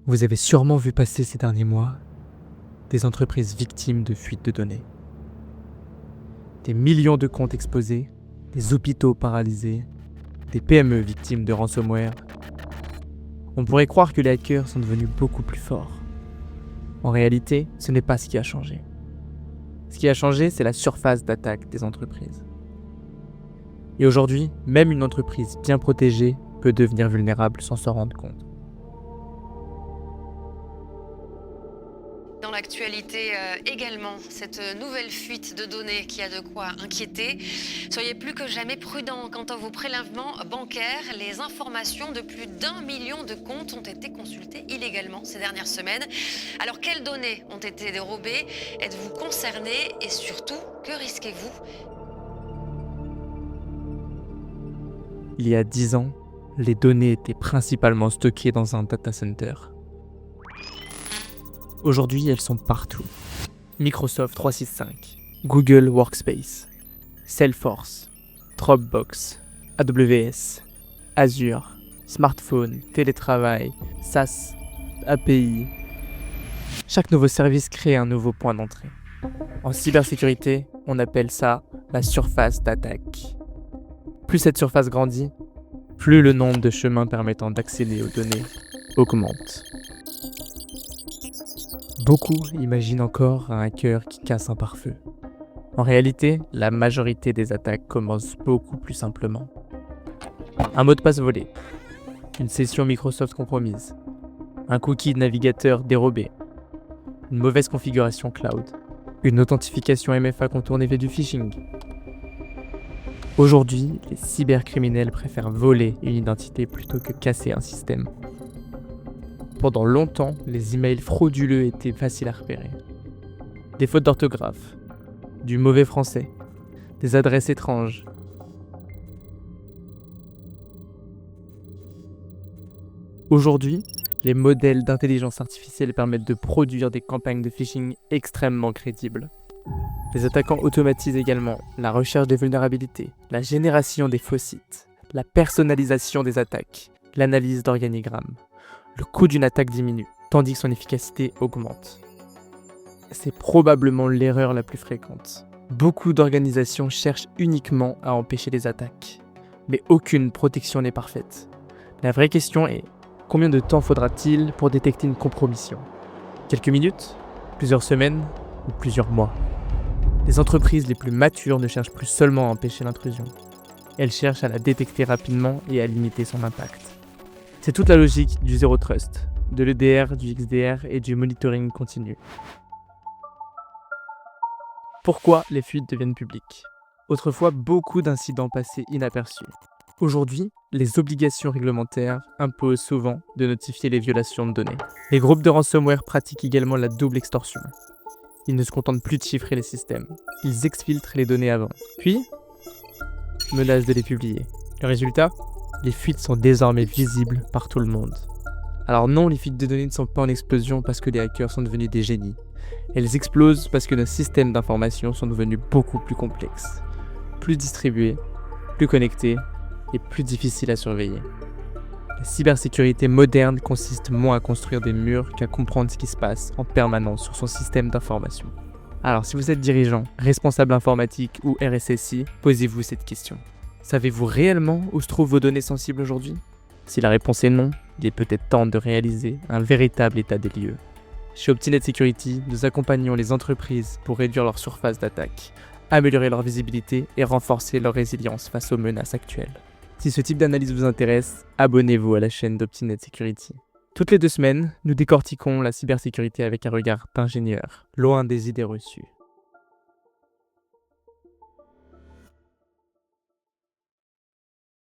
Vous avez sûrement vu passer ces derniers mois des entreprises victimes de fuites de données. Des millions de comptes exposés, des hôpitaux paralysés, des PME victimes de ransomware. On pourrait croire que les hackers sont devenus beaucoup plus forts. En réalité, ce n'est pas ce qui a changé. Ce qui a changé, c'est la surface d'attaque des entreprises. Et aujourd'hui, même une entreprise bien protégée peut devenir vulnérable sans s'en rendre compte. Dans l'actualité également, cette nouvelle fuite de données qui a de quoi inquiéter. Soyez plus que jamais prudents quant à vos prélèvements bancaires. Les informations de plus d'1 million de comptes ont été consultées illégalement ces dernières semaines. Alors, quelles données ont été dérobées? Êtes-vous concerné? Et surtout, que risquez-vous? Il y a 10 ans, les données étaient principalement stockées dans un data center. Aujourd'hui, elles sont partout. Microsoft 365, Google Workspace, Salesforce, Dropbox, AWS, Azure, smartphone, télétravail, SaaS, API. Chaque nouveau service crée un nouveau point d'entrée. En cybersécurité, on appelle ça la surface d'attaque. Plus cette surface grandit, plus le nombre de chemins permettant d'accéder aux données augmente. Beaucoup imaginent encore un hacker qui casse un pare-feu. En réalité, la majorité des attaques commencent beaucoup plus simplement. Un mot de passe volé, une session Microsoft compromise, un cookie de navigateur dérobé, une mauvaise configuration cloud, une authentification MFA contournée via du phishing. Aujourd'hui, les cybercriminels préfèrent voler une identité plutôt que casser un système. Pendant longtemps, les emails frauduleux étaient faciles à repérer. Des fautes d'orthographe, du mauvais français, des adresses étranges. Aujourd'hui, les modèles d'intelligence artificielle permettent de produire des campagnes de phishing extrêmement crédibles. Les attaquants automatisent également la recherche des vulnérabilités, la génération des faux sites, la personnalisation des attaques, l'analyse d'organigrammes. Le coût d'une attaque diminue, tandis que son efficacité augmente. C'est probablement l'erreur la plus fréquente. Beaucoup d'organisations cherchent uniquement à empêcher les attaques, mais aucune protection n'est parfaite. La vraie question est, combien de temps faudra-t-il pour détecter une compromission? Quelques minutes? Plusieurs semaines? Ou plusieurs mois? Les entreprises les plus matures ne cherchent plus seulement à empêcher l'intrusion. Elles cherchent à la détecter rapidement et à limiter son impact. C'est toute la logique du Zero Trust, de l'EDR, du XDR et du monitoring continu. Pourquoi les fuites deviennent publiques? Autrefois, beaucoup d'incidents passaient inaperçus. Aujourd'hui, les obligations réglementaires imposent souvent de notifier les violations de données. Les groupes de ransomware pratiquent également la double extorsion. Ils ne se contentent plus de chiffrer les systèmes. Ils exfiltrent les données avant, puis menacent de les publier. Le résultat? Les fuites sont désormais visibles par tout le monde. Alors non, les fuites de données ne sont pas en explosion parce que les hackers sont devenus des génies. Elles explosent parce que nos systèmes d'information sont devenus beaucoup plus complexes, plus distribués, plus connectés et plus difficiles à surveiller. La cybersécurité moderne consiste moins à construire des murs qu'à comprendre ce qui se passe en permanence sur son système d'information. Alors si vous êtes dirigeant, responsable informatique ou RSSI, posez-vous cette question. Savez-vous réellement où se trouvent vos données sensibles aujourd'hui? Si la réponse est non, il est peut-être temps de réaliser un véritable état des lieux. Chez Optinet Security, nous accompagnons les entreprises pour réduire leur surface d'attaque, améliorer leur visibilité et renforcer leur résilience face aux menaces actuelles. Si ce type d'analyse vous intéresse, abonnez-vous à la chaîne d'Optinet Security. Toutes les 2 semaines, nous décortiquons la cybersécurité avec un regard d'ingénieur, loin des idées reçues.